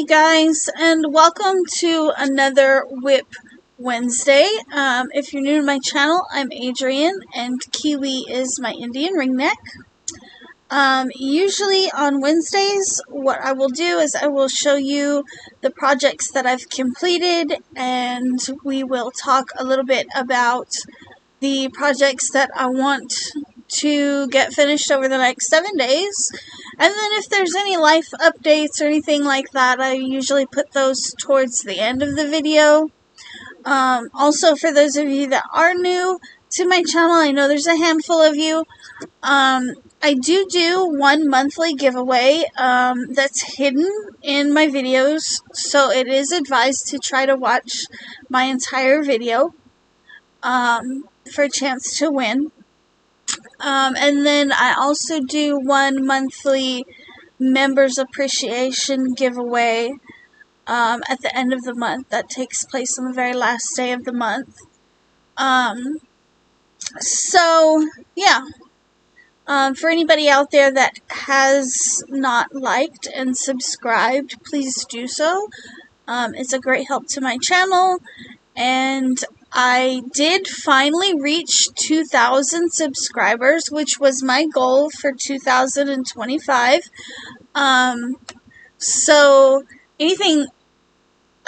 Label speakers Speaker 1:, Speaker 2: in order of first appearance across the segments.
Speaker 1: guys, and welcome to another WIP Wednesday. If you're new to my channel, I'm Adrian, and Kiwi is my Indian ringneck. Usually on Wednesdays, what I will do is I will show you the projects that I've completed, and we will talk a little bit about the projects that I want to get finished over the next 7 days. And then if there's any life updates or anything like that, I usually put those towards the end of the video. Also, for those of you that are new to my channel, I know there's a handful of you. I do one monthly giveaway that's hidden in my videos, so it is advised to try to watch my entire video for a chance to win. And then I also do one monthly members appreciation giveaway at the end of the month. That takes place on the very last day of the month. So yeah, for anybody out there that has not liked and subscribed, please do so. It's a great help to my channel, and I did finally reach 2,000 subscribers, which was my goal for 2025. So anything,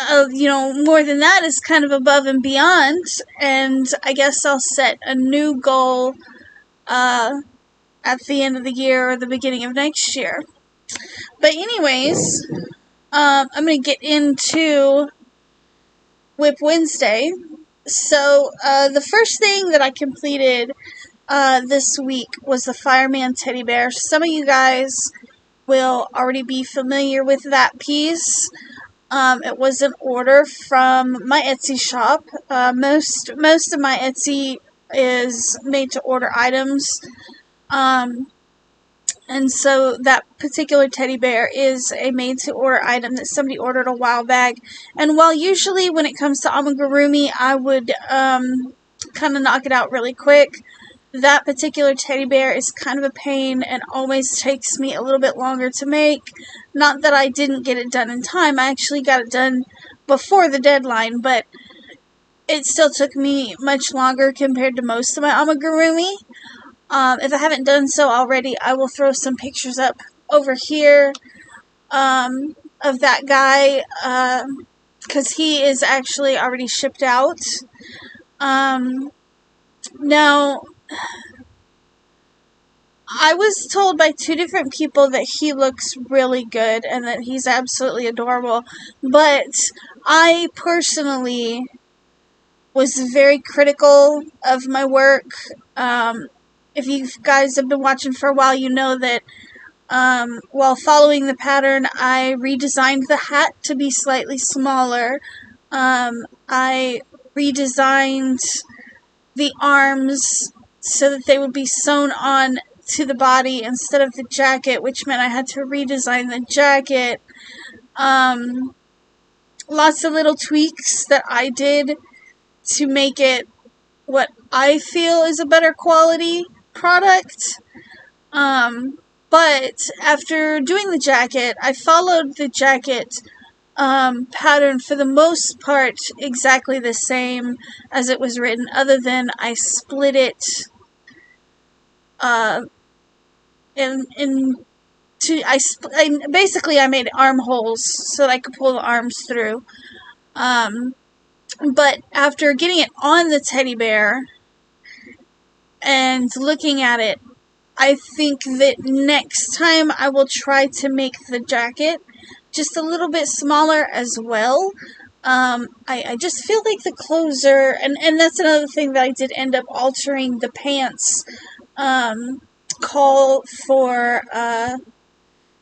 Speaker 1: more than that is kind of above and beyond, and I guess I'll set a new goal at the end of the year or the beginning of next year. But anyways, I'm going to get into WIP Wednesday. So, the first thing that I completed this week was the Fireman Teddy Bear. Some of you guys will already be familiar with that piece. It was an order from my Etsy shop. Most of my Etsy is made to order items. And so that particular teddy bear is a made-to-order item that somebody ordered a while back. And while usually when it comes to amigurumi, I would kind of knock it out really quick, that particular teddy bear is kind of a pain and always takes me a little bit longer to make. Not that I didn't get it done in time. I actually got it done before the deadline, but it still took me much longer compared to most of my amigurumi. If I haven't done so already, I will throw some pictures up over here of that guy, because he is actually already shipped out. Now, I was told by two different people that he looks really good and that he's absolutely adorable, but I personally was very critical of my work. If you guys have been watching for a while, you know that while following the pattern, I redesigned the hat to be slightly smaller. I redesigned the arms so that they would be sewn on to the body instead of the jacket, which meant I had to redesign the jacket. Lots of little tweaks that I did to make it what I feel is a better quality product. But after doing the jacket, I followed the jacket pattern for the most part exactly the same as it was written, other than I split it basically I made armholes so that I could pull the arms through. But after getting it on the teddy bear and looking at it, I think that next time I will try to make the jacket just a little bit smaller as well. I just feel like the clothes are, and that's another thing that I did end up altering. The pants call for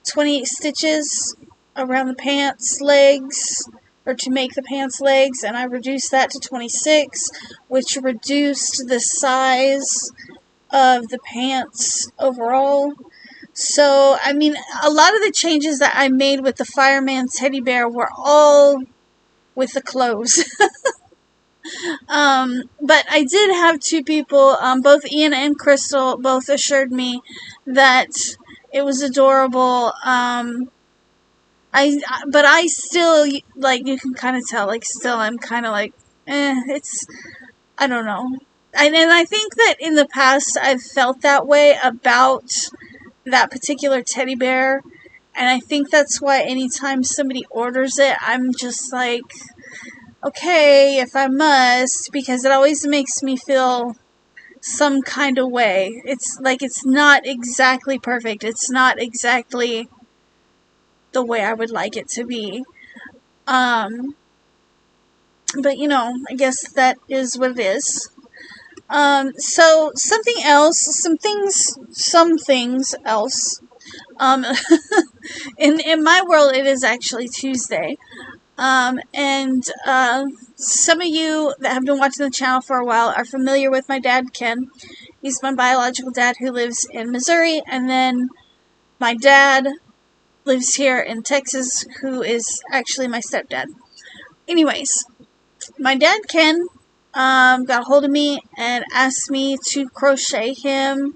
Speaker 1: 28 stitches around the pants legs, or to make the pants legs, and I reduced that to 26, which reduced the size of the pants overall. So, I mean, a lot of the changes that I made with the Fireman Teddy Bear were all with the clothes. But I did have two people, both Ian and Crystal, both assured me that it was adorable. but I still, like, you can kind of tell, like, still I'm kind of like, it's, I don't know. And I think that in the past I've felt that way about that particular teddy bear. And I think that's why anytime somebody orders it, I'm just like, okay, if I must, because it always makes me feel some kind of way. It's like it's not exactly perfect. It's not exactly the way I would like it to be. But you know, I guess that is what it is. So something else, some things else. Um, in my world, it is actually Tuesday. And some of you that have been watching the channel for a while are familiar with my dad, Ken. He's my biological dad who lives in Missouri, and then my dad lives here in Texas, who is actually my stepdad. Anyways, my dad, Ken, got a hold of me and asked me to crochet him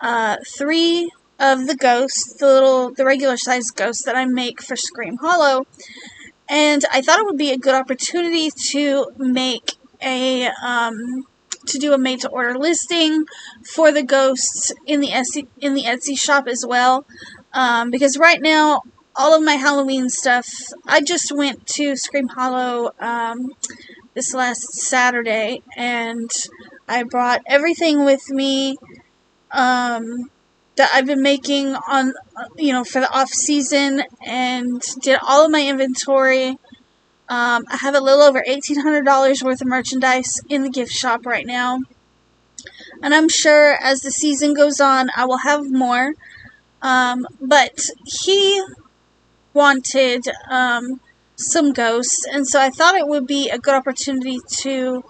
Speaker 1: 3 of the ghosts, the regular size ghosts that I make for Scream Hollow. And I thought it would be a good opportunity to make to do a made to order listing for the ghosts in the Etsy shop as well. Because right now, all of my Halloween stuff, I just went to Scream Hollow this last Saturday, and I brought everything with me that I've been making on, for the off season, and did all of my inventory. I have a little over $1,800 worth of merchandise in the gift shop right now, and I'm sure as the season goes on, I will have more. But he wanted some ghosts, and so I thought it would be a good opportunity to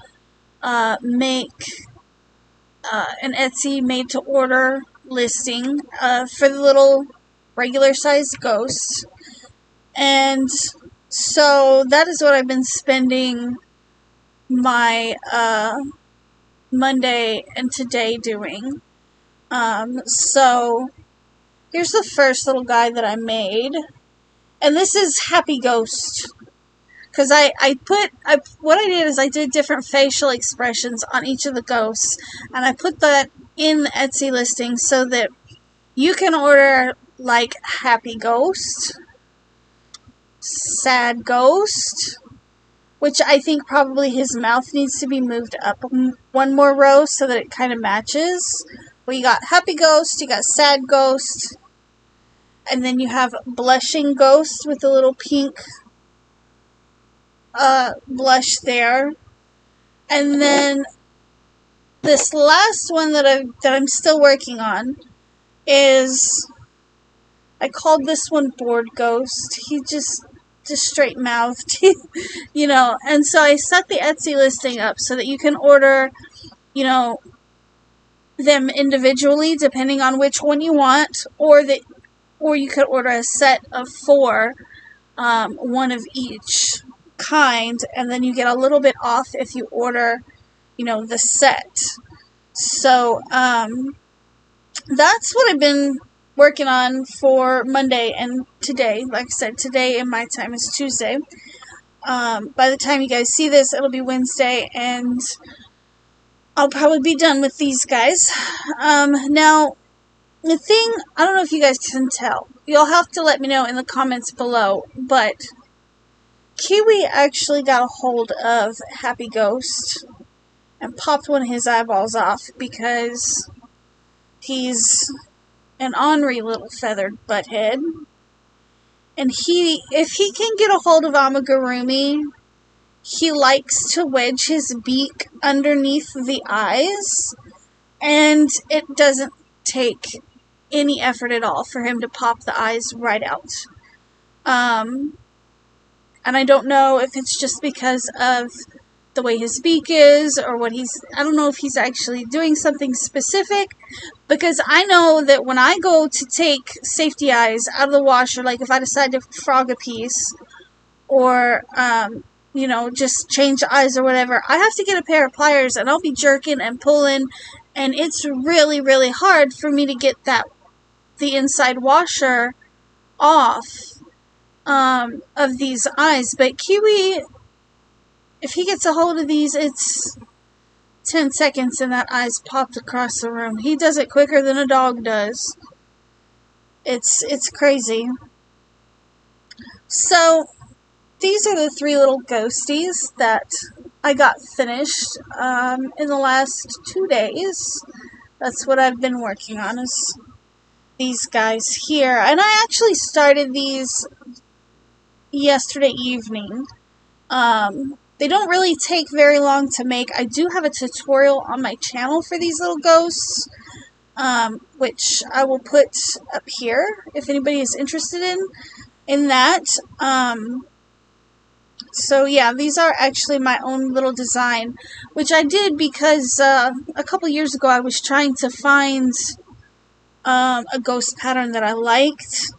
Speaker 1: make an Etsy made-to-order listing for the little regular-sized ghosts. And so that is what I've been spending my Monday and today doing. So here's the first little guy that I made. And this is Happy Ghost. Because what I did is I did different facial expressions on each of the ghosts. And I put that in the Etsy listing so that you can order like Happy Ghost, Sad Ghost, which I think probably his mouth needs to be moved up one more row so that it kind of matches. Well, you got Happy Ghost, you got Sad Ghost, and then you have Blushing Ghost with a little pink blush there. And then this last one that I'm still working on is, I called this one Bored Ghost. He just straight mouthed, and so I set the Etsy listing up so that you can order, them individually depending on which one you want, or you could order a set of 4, one of each kind, and then you get a little bit off if you order, the set. So, that's what I've been working on for Monday and today. Like I said, today in my time is Tuesday. By the time you guys see this, it'll be Wednesday, and I'll probably be done with these guys. Now, the thing, I don't know if you guys can tell. You'll have to let me know in the comments below, but Kiwi actually got a hold of Happy Ghost and popped one of his eyeballs off because he's an ornery little feathered butthead. And if he can get a hold of amigurumi, he likes to wedge his beak underneath the eyes, and it doesn't take any effort at all for him to pop the eyes right out. And I don't know if it's just because of the way his beak is, or I don't know if he's actually doing something specific, because I know that when I go to take safety eyes out of the washer, like if I decide to frog a piece, or, just change eyes or whatever, I have to get a pair of pliers, and I'll be jerking and pulling, and it's really, really hard for me to get the inside washer off. of these eyes. But Kiwi, if he gets a hold of these, it's 10 seconds and that eye's popped across the room. He does it quicker than a dog does. It's crazy. So these are the 3 little ghosties that I got finished in the last 2 days. That's what I've been working on, is these guys here. And I actually started these yesterday evening. They don't really take very long to make. I do have a tutorial on my channel for these little ghosts, which I will put up here if anybody is interested in that. So yeah, these are actually my own little design, which I did because a couple years ago I was trying to find a ghost pattern that I liked,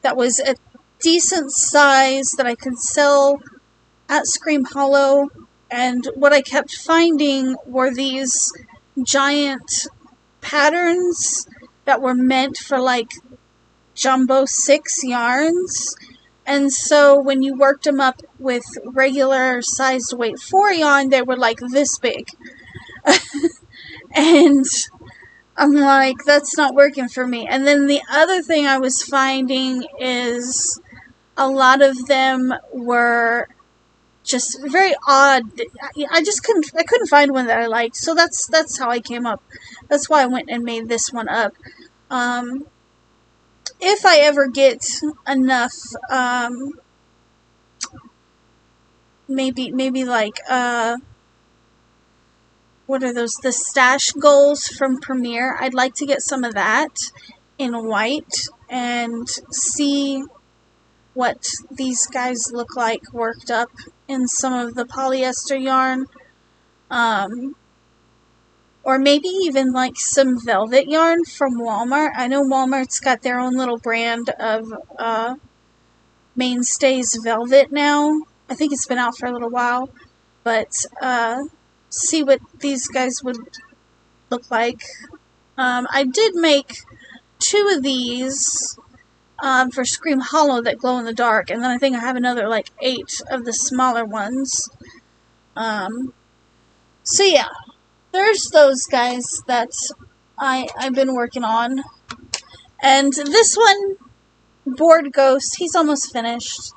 Speaker 1: that was a decent size, that I could sell at Scream Hollow, and what I kept finding were these giant patterns that were meant for like jumbo 6 yarns. And so when you worked them up with regular sized weight 4 yarn, they were like this big. And I'm like, that's not working for me. And then the other thing I was finding is a lot of them were just very odd. I couldn't find one that I liked. So that's how I came up. That's why I went and made this one up. If I ever get enough, maybe like, what are those? The stash goals from Premiere. I'd like to get some of that in white and see what these guys look like worked up in some of the polyester yarn. Or maybe even like some velvet yarn from Walmart. I know Walmart's got their own little brand of Mainstays Velvet now. I think it's been out for a little while. But see what these guys would look like. I did make 2 of these for Scream Hollow that glow in the dark. And then I think I have another like 8 of the smaller ones. So yeah. There's those guys that I've been working on. And this one, Bored Ghost, he's almost finished.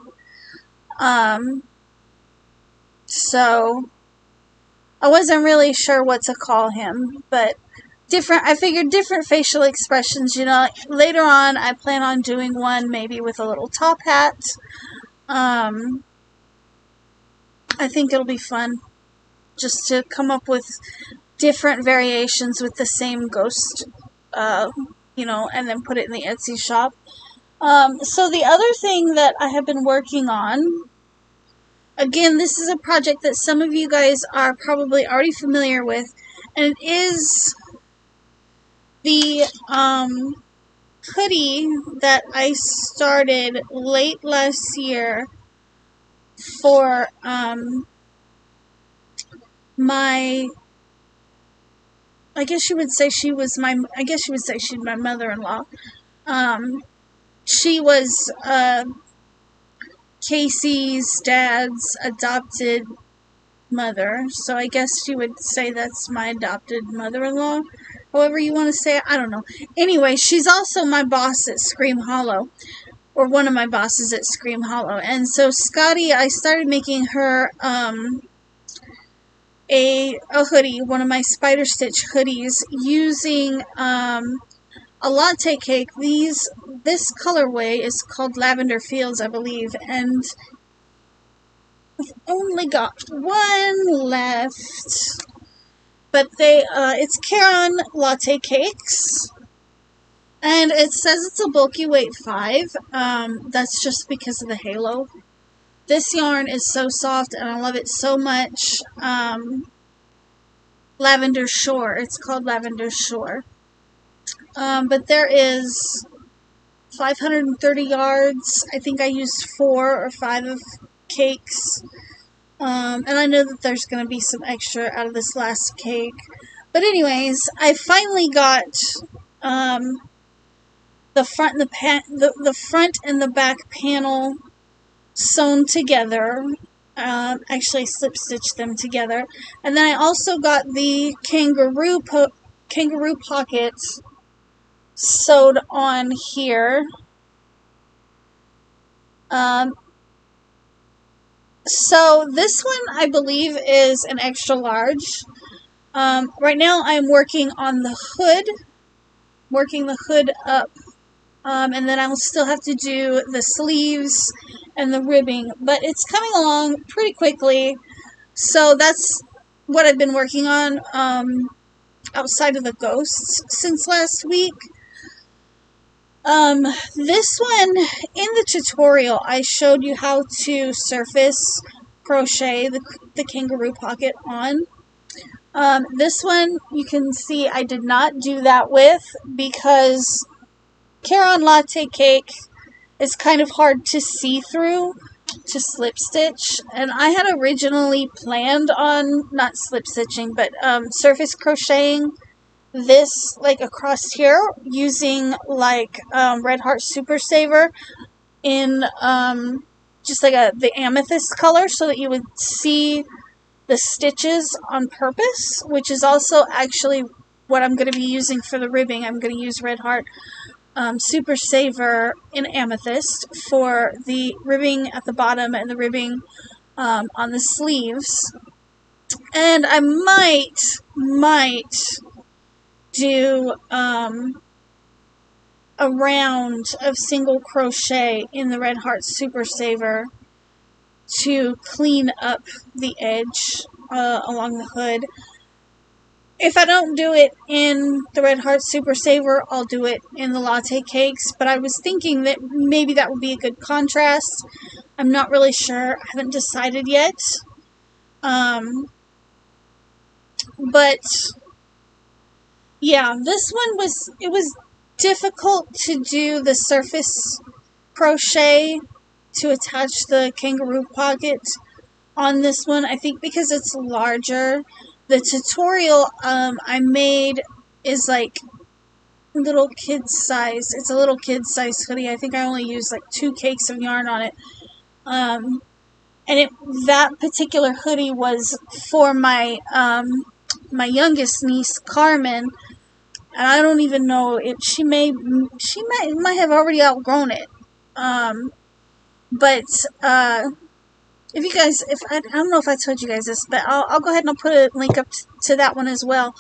Speaker 1: So I wasn't really sure what to call him, but I figured different facial expressions, you know. Later on, I plan on doing one maybe with a little top hat. I think it'll be fun just to come up with different variations with the same ghost, you know, and then put it in the Etsy shop. So the other thing that I have been working on, again, this is a project that some of you guys are probably already familiar with, and it is the hoodie that I started late last year for my, I guess you would say she's my mother-in-law. She was Casey's dad's adopted mother, so I guess you would say that's my adopted mother-in-law. However you want to say it, I don't know. Anyway, she's also my boss at Scream Hollow, or one of my bosses at Scream Hollow. And so Scotty, I started making her a hoodie, one of my spider stitch hoodies, using a latte cake. This colorway is called Lavender Fields, I believe, and I've only got one left. But it's Caron latte cakes, and it says it's a bulky weight 5. That's just because of the halo. This yarn is so soft, and I love it so much. Lavender Shore. It's called Lavender Shore. But there is 530 yards. I think I used 4 or 5 of cakes. And I know that there's going to be some extra out of this last cake. But anyways, I finally got the front and the front and the back panel sewn together. Actually slip stitched them together. And then I also got the kangaroo pockets sewed on here. So this one I believe is an extra large. Right now I'm working on the hood, working the hood up, and then I will still have to do the sleeves and the ribbing, but it's coming along pretty quickly. So that's what I've been working on outside of the ghosts since last week. This one, in the tutorial, I showed you how to surface crochet the kangaroo pocket on. This one, you can see I did not do that with because Caron Latte Cake is kind of hard to see through to slip stitch, and I had originally planned on not slip stitching, but surface crocheting this like across here using like Red Heart Super Saver in just like the amethyst color so that you would see the stitches on purpose, which is also actually what I'm going to be using for the ribbing. I'm going to use Red Heart Super Saver in amethyst for the ribbing at the bottom and the ribbing on the sleeves. And I might do a round of single crochet in the Red Heart Super Saver to clean up the edge along the hood. If I don't do it in the Red Heart Super Saver, I'll do it in the latte cakes, but I was thinking that maybe that would be a good contrast. I'm not really sure. I haven't decided yet. But yeah, this one was difficult to do the surface crochet to attach the kangaroo pocket on this one. I think because it's larger. The tutorial I made is like little kid size. It's a little kid size hoodie. I think I only used like 2 cakes of yarn on it. And that particular hoodie was for my my youngest niece, Carmen. And I don't even know if she might have already outgrown it. But if you guys, I don't know if I told you guys this, but I'll go ahead and I'll put a link up to that one as well.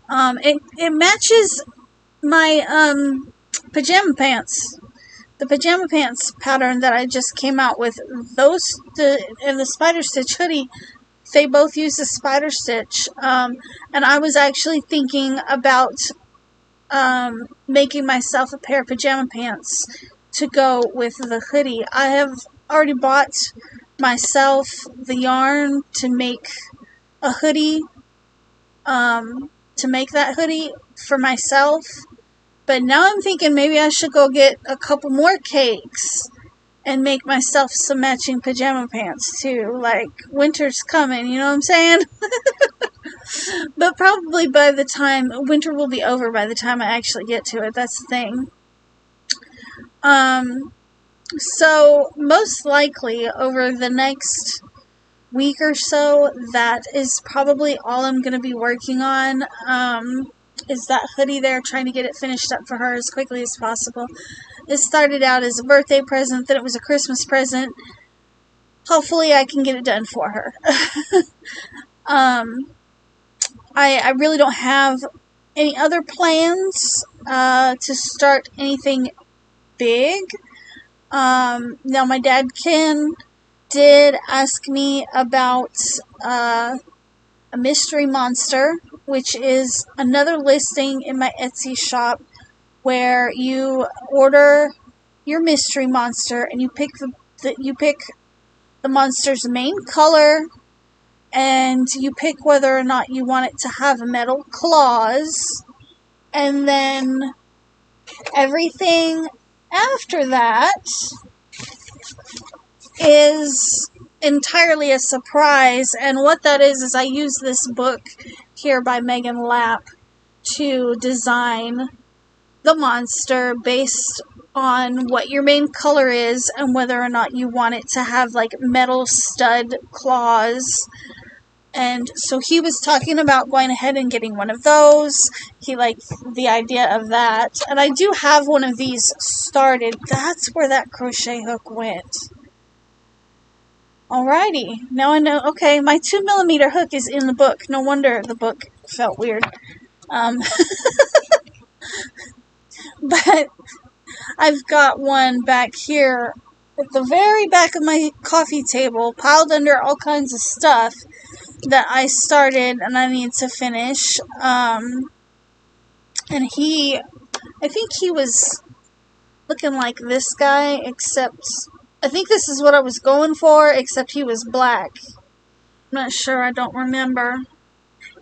Speaker 1: It matches my pajama pants, the pajama pants pattern that I just came out with. Those and the spider stitch hoodie, they both use the spider stitch. And I was actually thinking about making myself a pair of pajama pants to go with the hoodie. I have already bought myself the yarn to make a hoodie, to make that hoodie for myself, but now I'm thinking maybe I should go get a couple more cakes and make myself some matching pajama pants too. Like, winter's coming, you know what I'm saying? But probably by the time winter will be over by the time I actually get to it. That's the thing. So most likely over the next week or so, that is probably all I'm going to be working on, is that hoodie there, trying to get it finished up for her as quickly as possible. It started out as a birthday present, then it was a Christmas present. Hopefully I can get it done for her. I really don't have any other plans to start anything big. Now my dad Ken did ask me about a mystery monster, which is another listing in my Etsy shop where you order your mystery monster and you pick the monster's main color, and you pick whether or not you want it to have metal claws, and then everything after that is entirely a surprise. And what that is I use this book here by Megan Lapp to design the monster based on what your main color is and whether or not you want it to have like metal stud claws. And so he was talking about going ahead and getting one of those. He liked the idea of that. And I do have one of these started. That's where that crochet hook went. Alrighty. Now I know. Okay, my 2mm hook is in the book. No wonder the book felt weird. But I've got one back here at the very back of my coffee table, piled under all kinds of stuff that I started and I need to finish. And I think he was looking like this guy, except I think this is what I was going for, except he was black. I'm not sure, I don't remember.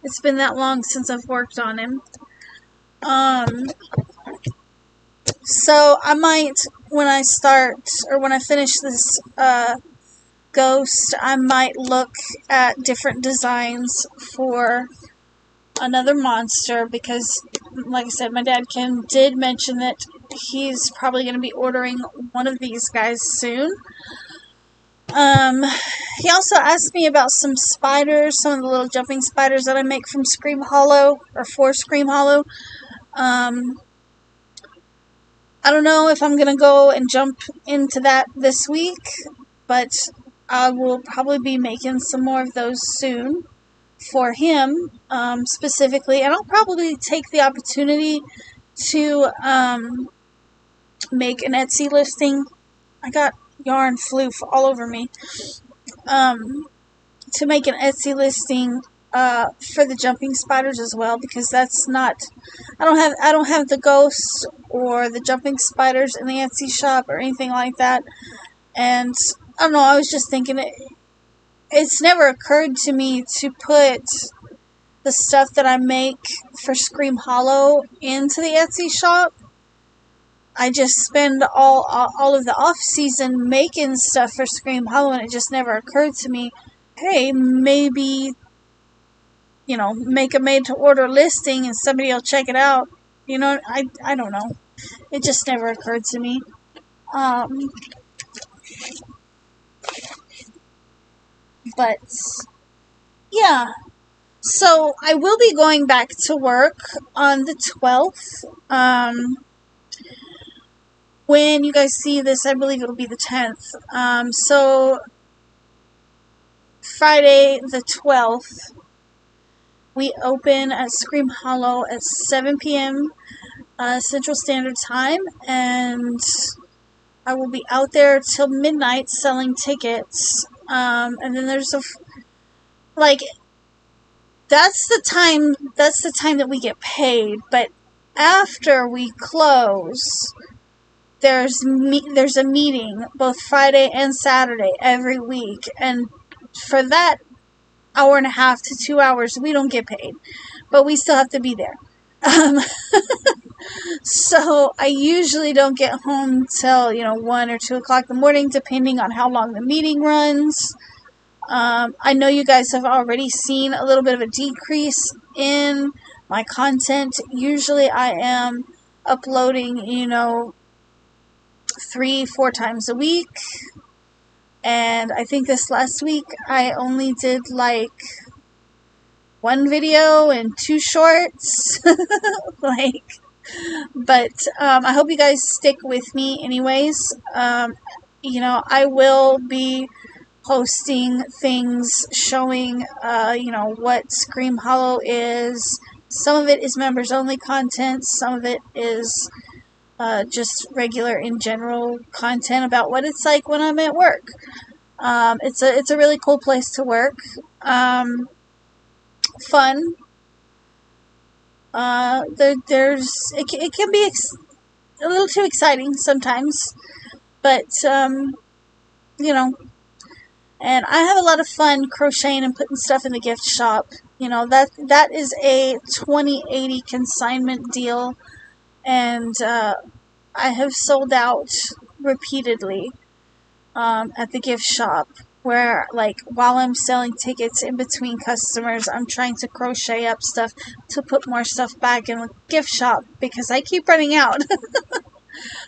Speaker 1: It's been that long since I've worked on him. So I might, when I finish this ghost, I might look at different designs for another monster, because like I said, my dad did mention that he's probably going to be ordering one of these guys soon. He also asked me about some spiders, some of the little jumping spiders that I make from Scream Hollow, or for Scream Hollow. I don't know if I'm going to go and jump into that this week, but I will probably be making some more of those soon for him, specifically. And I'll probably take the opportunity to make an Etsy listing. I got yarn floof all over me. To make an Etsy listing for the jumping spiders as well, because that's not, I don't have the ghosts or the jumping spiders in the Etsy shop or anything like that. And I don't know, I was just thinking, it's never occurred to me to put the stuff that I make for Scream Hollow into the Etsy shop. I just spend all of the off season making stuff for Scream Hollow, and it just never occurred to me, hey, maybe, make a made to order listing and somebody will check it out. I don't know. It just never occurred to me. But yeah. So I will be going back to work on the 12th. When you guys see this, I believe it'll be the 10th. So Friday the 12th, we open at Scream Hollow at 7 p.m. Central Standard Time, and I will be out there till midnight selling tickets. And then there's that's the time that we get paid. But after we close, there's a meeting both Friday and Saturday every week, and for that hour and a half to 2 hours, we don't get paid, but we still have to be there. So I usually don't get home till 1 or 2 o'clock in the morning, depending on how long the meeting runs. I know you guys have already seen a little bit of a decrease in my content. Usually I am uploading 3-4 times a week, and I think this last week I only did like 1 video and 2 shorts. But I hope you guys stick with me anyways. I will be posting things showing what Scream Hollow is. Some of it is members only content, some of it is just regular in general content about what it's like when I'm at work. It's a really cool place to work. Fun. It can be a little too exciting sometimes, but and I have a lot of fun crocheting and putting stuff in the gift shop. That is a 20/80 consignment deal, and I have sold out repeatedly at the gift shop where, like, while I'm selling tickets in between customers, I'm trying to crochet up stuff to put more stuff back in the gift shop because I keep running out.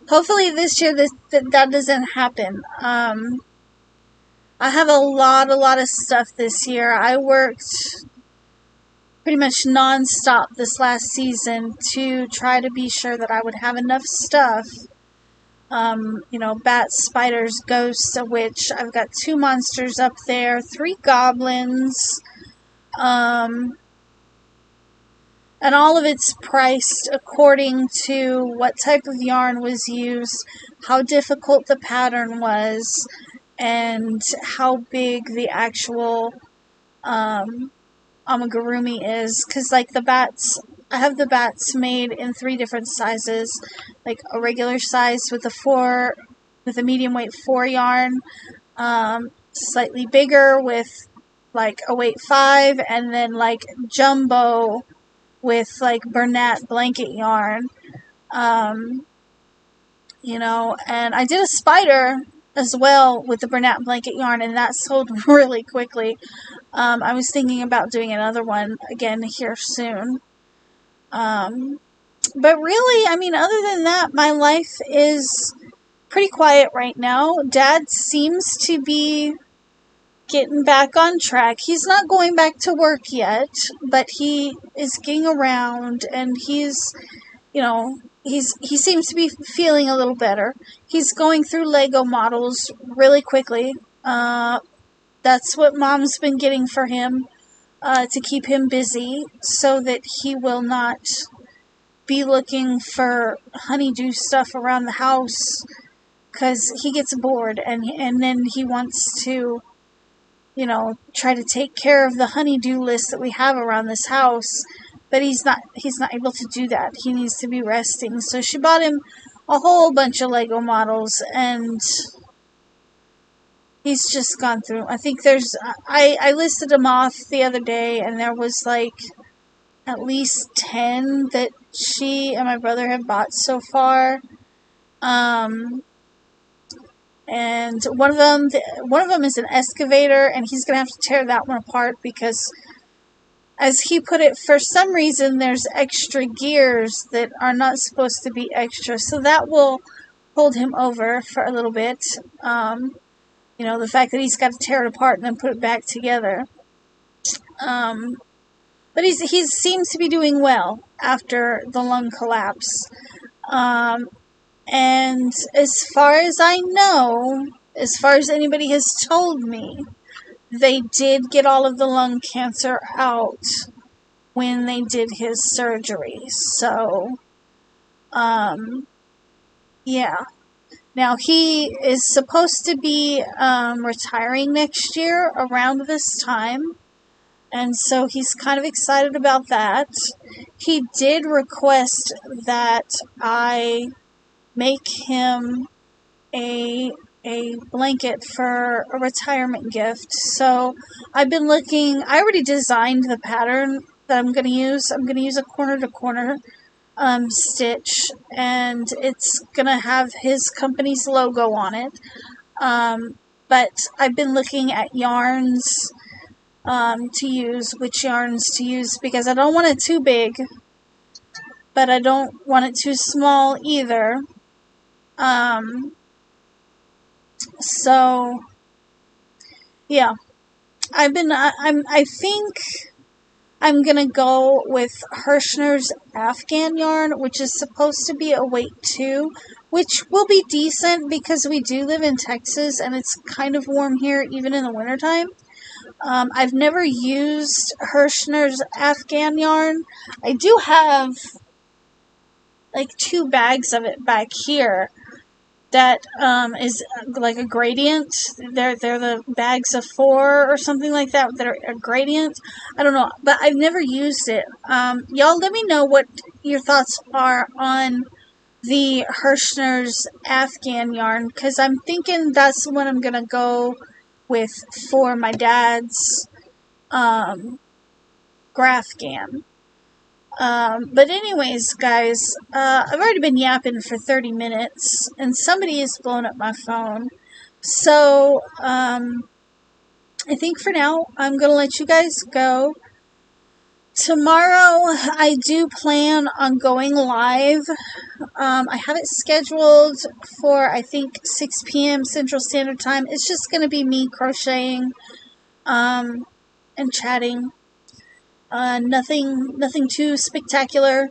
Speaker 1: Hopefully this year that doesn't happen. I have a lot of stuff this year. I worked pretty much non-stop this last season to try to be sure that I would have enough stuff. You know, bats, spiders, ghosts, a witch. I've got 2 monsters up there, 3 goblins, and all of it's priced according to what type of yarn was used, how difficult the pattern was, and how big the actual amigurumi is. Because, like, the bats, I have the bats made in 3 different sizes, like a regular size with a medium weight 4 yarn, slightly bigger with like a weight 5, and then like jumbo with like Bernat blanket yarn. You know, and I did a spider as well with the Bernat blanket yarn, and that sold really quickly. I was thinking about doing another one again here soon. But really, I mean, other than that, my life is pretty quiet right now. Dad seems to be getting back on track. He's not going back to work yet, but he is getting around, and he's, you know, he seems to be feeling a little better. He's going through Lego models really quickly. That's what Mom's been getting for him, to keep him busy so that he will not be looking for honeydew stuff around the house, because he gets bored, and then he wants to, you know, try to take care of the honeydew list that we have around this house, but he's not able to do that. He needs to be resting. So she bought him a whole bunch of Lego models, and he's just gone through. I think I listed them off the other day, and there was like at least 10 that she and my brother have bought so far. And one of them is an excavator, and he's gonna have to tear that one apart because, as he put it, for some reason there's extra gears that are not supposed to be extra, so that will hold him over for a little bit. You know, the fact that he's got to tear it apart and then put it back together. But he seems to be doing well after the lung collapse. And as far as I know, as far as anybody has told me, they did get all of the lung cancer out when they did his surgery. So, yeah. Now, he is supposed to be retiring next year around this time. And so he's kind of excited about that. He did request that I make him a blanket for a retirement gift. So I've been looking. I already designed the pattern that I'm going to use. I'm going to use a corner to corner stitch, and it's going to have his company's logo on it. But I've been looking at yarns to use, which yarns to use, because I don't want it too big, but I don't want it too small either. So yeah, I think I'm gonna go with Hirschner's Afghan yarn, which is supposed to be a weight 2, which will be decent because we do live in Texas and it's kind of warm here even in the wintertime. I've never used Hirschner's Afghan yarn. I do have like 2 bags of it back here that is like a gradient. They're the bags of 4 or something like that that are a gradient. I don't know, but I've never used it. Y'all let me know what your thoughts are on the Hirschner's Afghan yarn, because I'm thinking that's what I'm gonna go with for my dad's Grafgan. But anyways, guys, I've already been yapping for 30 minutes, and somebody has blown up my phone. So, I think for now, I'm going to let you guys go. Tomorrow, I do plan on going live. I have it scheduled for, I think, 6 p.m. Central Standard Time. It's just going to be me crocheting and chatting. Nothing too spectacular.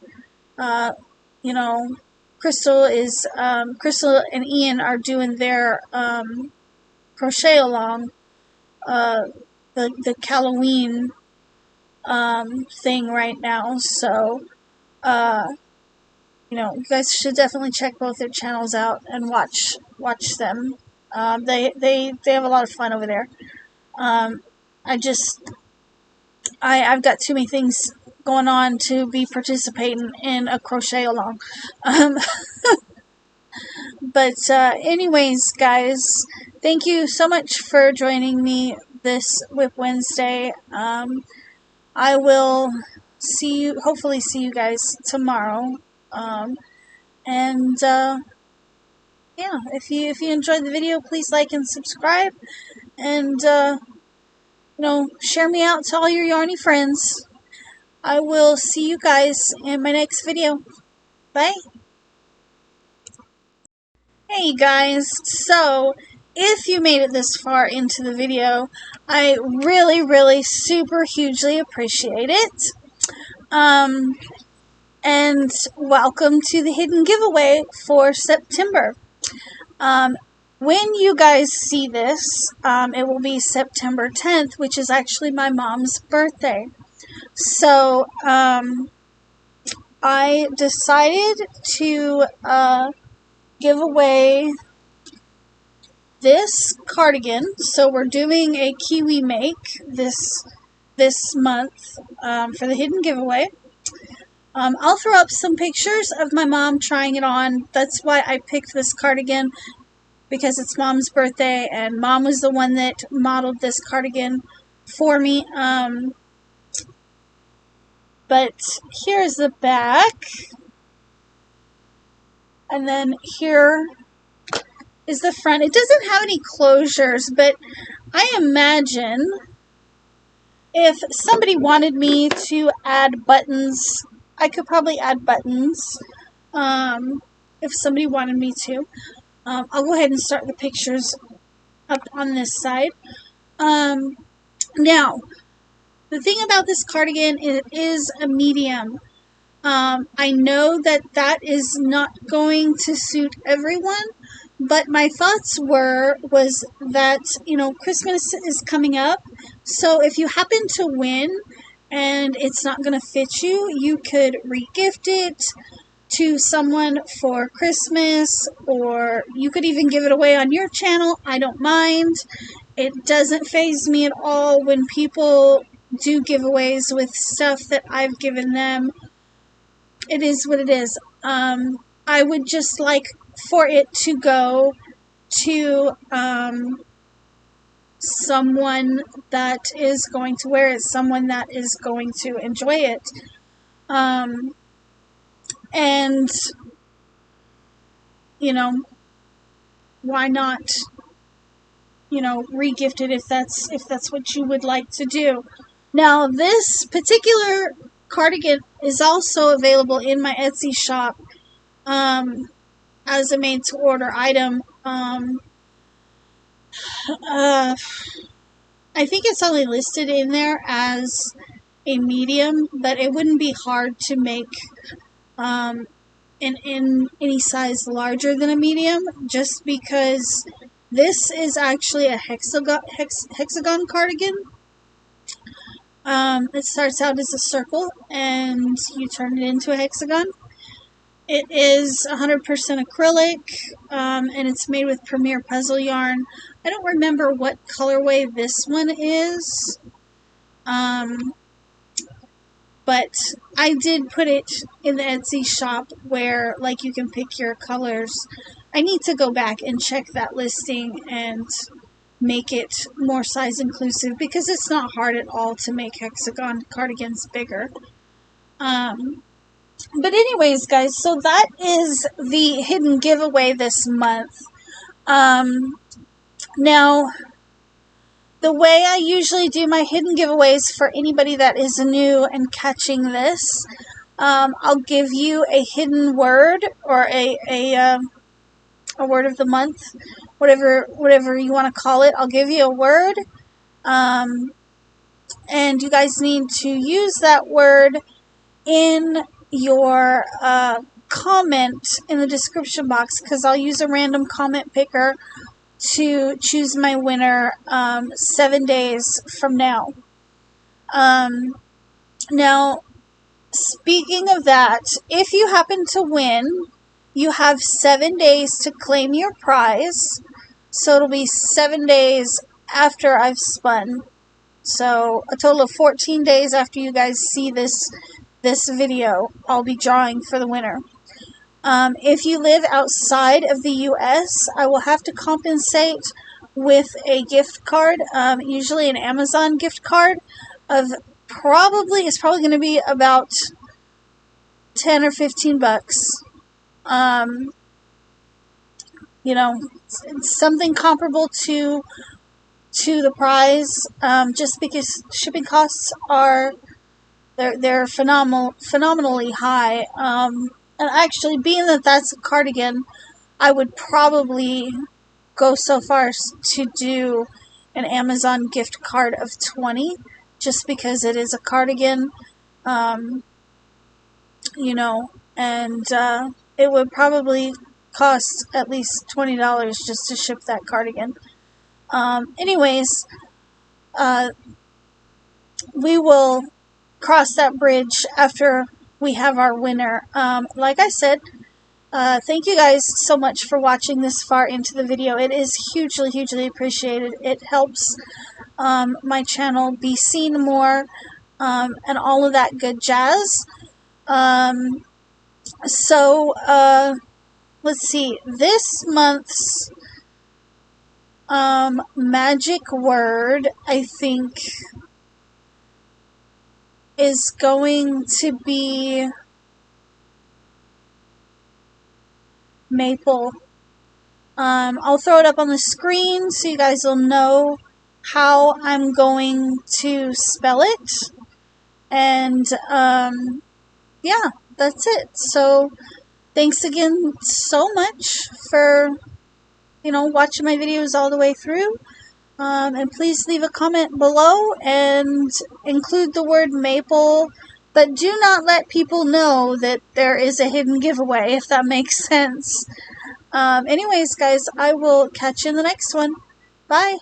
Speaker 1: You know, Crystal and Ian are doing their crochet along, the Halloween thing right now. So, you guys should definitely check both their channels out and watch them. They have a lot of fun over there. I've got too many things going on to be participating in a crochet along. But anyways, guys, thank you so much for joining me this WIP Wednesday. I will hopefully see you guys tomorrow. Yeah, if you enjoyed the video, please like and subscribe, and share me out to all your yarny friends. I will see you guys in my next video. Bye. Hey guys, so if you made it this far into the video, I really super hugely appreciate it. And welcome to the hidden giveaway for September. When you guys see this, it will be September 10th, which is actually my mom's birthday. So, I decided to give away this cardigan. So we're doing a Kiwi make this month for the hidden giveaway. I'll throw up some pictures of my mom trying it on. That's why I picked this cardigan, because it's Mom's birthday, and Mom was the one that modeled this cardigan for me. But here's the back, and then here is the front. It doesn't have any closures, but I imagine if somebody wanted me to add buttons, I could probably add buttons if somebody wanted me to. I'll go ahead and start the pictures up on this side. Now, the thing about this cardigan, it is a medium. I know that is not going to suit everyone, but my thoughts was that, Christmas is coming up, so if you happen to win and it's not going to fit you, you could re-gift it to someone for Christmas, or you could even give it away on your channel. I don't mind. It doesn't faze me at all when people do giveaways with stuff that I've given them. It is what it is. I would just like for it to go to someone that is going to wear it, someone that is going to enjoy it. And why not re-gift it if that's what you would like to do. Now, this particular cardigan is also available in my Etsy shop as a made-to-order item. I think it's only listed in there as a medium, but it wouldn't be hard to make in any size larger than a medium, just because this is actually a hexagon cardigan. It starts out as a circle and you turn it into a hexagon. It is 100% acrylic, and it's made with Premier Puzzle yarn. I don't remember what colorway this one is, but I did put it in the Etsy shop where, you can pick your colors. I need to go back and check that listing and make it more size inclusive, because it's not hard at all to make hexagon cardigans bigger. But anyways, guys, so that is the hidden giveaway this month. Now, The way I usually do my hidden giveaways for anybody that is new and catching this, I'll give you a hidden word or a word of the month, whatever you want to call it. I'll give you a word, and you guys need to use that word in your comment in the description box, because I'll use a random comment picker to choose my winner 7 days from now. Now, speaking of that, if you happen to win, you have 7 days to claim your prize. So it'll be 7 days after I've spun. So a total of 14 days after you guys see this video, I'll be drawing for the winner. If you live outside of the US, I will have to compensate with a gift card, usually an Amazon gift card of it's probably going to be about 10 or 15 bucks. You know, something comparable to the prize, just because shipping costs are they're phenomenally high. And actually, being that that's a cardigan, I would probably go so far as to do an Amazon gift card of $20, just because it is a cardigan. You know, and it would probably cost at least $20 just to ship that cardigan. Anyways, we will cross that bridge after we have our winner. Like I said, thank you guys so much for watching this far into the video. It is hugely appreciated. It helps my channel be seen more, and all of that good jazz. Let's see, this month's magic word, I think, is going to be maple. I'll throw it up on the screen so you guys will know how I'm going to spell it. And yeah, that's it. So thanks again so much for watching my videos all the way through. And please leave a comment below and include the word maple, but do not let people know that there is a hidden giveaway, if that makes sense. Anyways, guys, I will catch you in the next one. Bye.